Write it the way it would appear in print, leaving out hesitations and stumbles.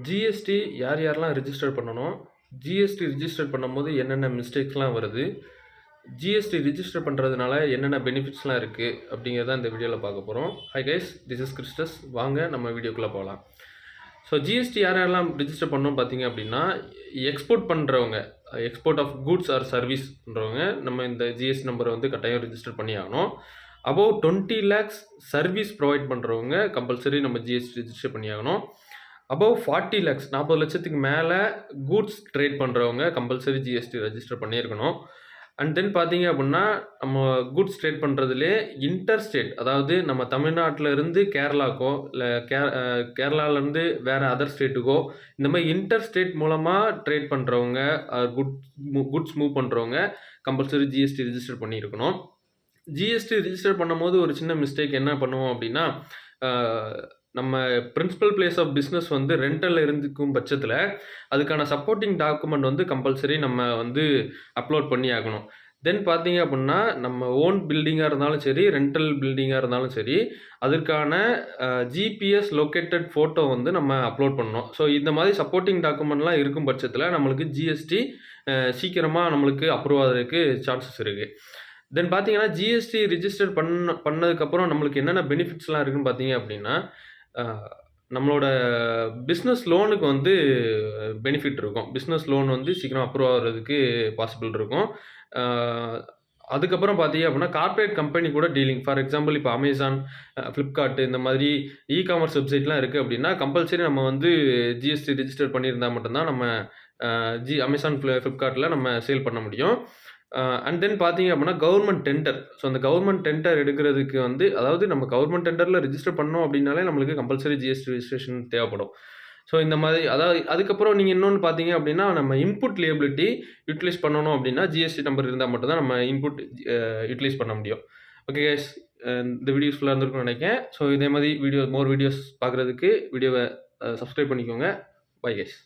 GST யார் யாரெல்லாம் register பண்ணணும்? ஜிஎஸ்டி ரிஜிஸ்டர் பண்ணும்போது என்னென்ன மிஸ்டேக்ஸ்லாம் வருது? ஜிஎஸ்டி ரிஜிஸ்டர் பண்ணுறதுனால என்னென்ன பெனிஃபிட்ஸ்லாம் இருக்குது? அப்படிங்கிறத இந்த வீடியோவில் பார்க்க போகிறோம். Hi guys, this is Christus. வாங்க நம்ம வீடியோக்குள்ளே போகலாம். ஸோ ஜிஎஸ்டி யார் யாரெல்லாம் ரிஜிஸ்டர் பண்ணணும் பார்த்தீங்க அப்படின்னா, எக்ஸ்போர்ட் பண்ணுறவங்க, export of goods or service பண்ணுறவங்க நம்ம இந்த ஜிஎஸ்டி நம்பரை வந்து கட்டாயம் ரிஜிஸ்டர் பண்ணி ஆகணும். அபோவ் 20 lakhs சர்வீஸ் ப்ரொவைட் பண்ணுறவங்க கம்பல்சரி நம்ம ஜிஎஸ்டி ரிஜிஸ்டர் பண்ணி ஆகணும். அபவ் 40 lakhs 40 லட்சத்துக்கு மேலே கூட்ஸ் ட்ரேட் பண்ணுறவங்க கம்பல்சரி ஜிஎஸ்டி ரெஜிஸ்டர் பண்ணியிருக்கணும். அண்ட் தென் பார்த்தீங்க அப்படின்னா, நம்ம கூட்ஸ் ட்ரேட் பண்ணுறதுலே இன்டர் ஸ்டேட், அதாவது நம்ம தமிழ்நாட்டில் இருந்து கேரளாக்கோ இல்லை கேரளாவிலேருந்து வேறு அதர் ஸ்டேட்டுக்கோ இந்த மாதிரி இன்டர் ஸ்டேட் மூலமாக ட்ரேட் பண்ணுறவங்க, குட்ஸ் மூவ் பண்ணுறவங்க கம்பல்சரி ஜிஎஸ்டி ரிஜிஸ்டர் பண்ணியிருக்கணும். ஜிஎஸ்டி ரிஜிஸ்டர் பண்ணும்போது ஒரு சின்ன மிஸ்டேக் என்ன பண்ணுவோம் அப்படின்னா, நம்ம பிரின்சிபல் பிளேஸ் ஆஃப் பிஸ்னஸ் வந்து ரெண்டலில் இருந்துக்கும் பட்சத்தில் அதுக்கான சப்போர்ட்டிங் டாக்குமெண்ட் வந்து கம்பல்சரி நம்ம வந்து அப்லோட் பண்ணி ஆகணும். தென் பார்த்தீங்க அப்படின்னா, நம்ம ஓன் பில்டிங்காக இருந்தாலும் சரி, ரெண்டல் பில்டிங்காக இருந்தாலும் சரி, அதற்கான ஜிபிஎஸ் லொக்கேட்டட் ஃபோட்டோ வந்து நம்ம அப்லோட் பண்ணணும். ஸோ இந்த மாதிரி சப்போர்ட்டிங் டாக்குமெண்ட்லாம் இருக்கும் பட்சத்தில் நம்மளுக்கு ஜிஎஸ்டி சீக்கிரமாக நம்மளுக்கு அப்ரூவ் ஆகிறதுக்கு சான்சஸ் இருக்குது. தென் பார்த்தீங்கன்னா, ஜிஎஸ்டி ரிஜிஸ்டர் பண்ணதுக்கப்புறம் நம்மளுக்கு என்னென்ன பெனிஃபிட்ஸ்லாம் இருக்குன்னு பார்த்தீங்க அப்படின்னா, நம்மளோட பிஸ்னஸ் லோனுக்கு வந்து பெனிஃபிட் இருக்கும். பிஸ்னஸ் லோன் வந்து சீக்கிரம் அப்ரூவ் ஆகிறதுக்கு பாசிபிள் இருக்கும். அதுக்கப்புறம் பார்த்தீங்க அப்படின்னா, கார்ப்பரேட் கம்பெனி கூட டீலிங், ஃபார் எக்ஸாம்பிள் இப்போ அமேசான், ஃப்ளிப்கார்ட் இந்த மாதிரி இ-காமர்ஸ் வெப்சைட்லாம் இருக்குது அப்படின்னா, கம்பல்சரி நம்ம வந்து ஜிஎஸ்டி ரிஜிஸ்டர் பண்ணியிருந்தால் மட்டும்தான் நம்ம அமேசான், ஃப்ளிப்கார்ட்டில் நம்ம சேல் பண்ண முடியும். அண்ட் தென் பார்த்தீங்க அப்படின்னா, கவர்மெண்ட் டெண்டர். ஸோ அந்த கவர்மெண்ட் டெண்டர் எடுக்கிறதுக்கு வந்து, அதாவது நம்ம கவர்மெண்ட் டெண்டரில் ரிஜிஸ்டர் பண்ணோம் அப்படின்னாலே நம்மளுக்கு கம்பல்சரி ஜிஎஸ்டி ரிஜிஸ்ட்ரேஷன் தேவைப்படும். ஸோ இந்த மாதிரி, அதாவது அதுக்கப்புறம் நீங்கள் இன்னொன்று பார்த்தீங்க அப்படின்னா, நம்ம இன்புட் லியபிலிட்டி யூட்டிலைஸ் பண்ணணும் அப்படின்னா ஜிஎஸ்டி நம்பர் இருந்தால் மட்டும்தான் நம்ம இன்புட் யூட்டிலைஸ் பண்ண முடியும். ஓகே கைஸ், இந்த வீடியோஸ் ஃபுல்லாக இருந்திருக்கும்னு நினைக்கிறேன். ஸோ இதே மாதிரி மோர் வீடியோஸ் பார்க்குறதுக்கு வீடியோவை சப்ஸ்கிரைப் பண்ணிக்கோங்க. Bye guys.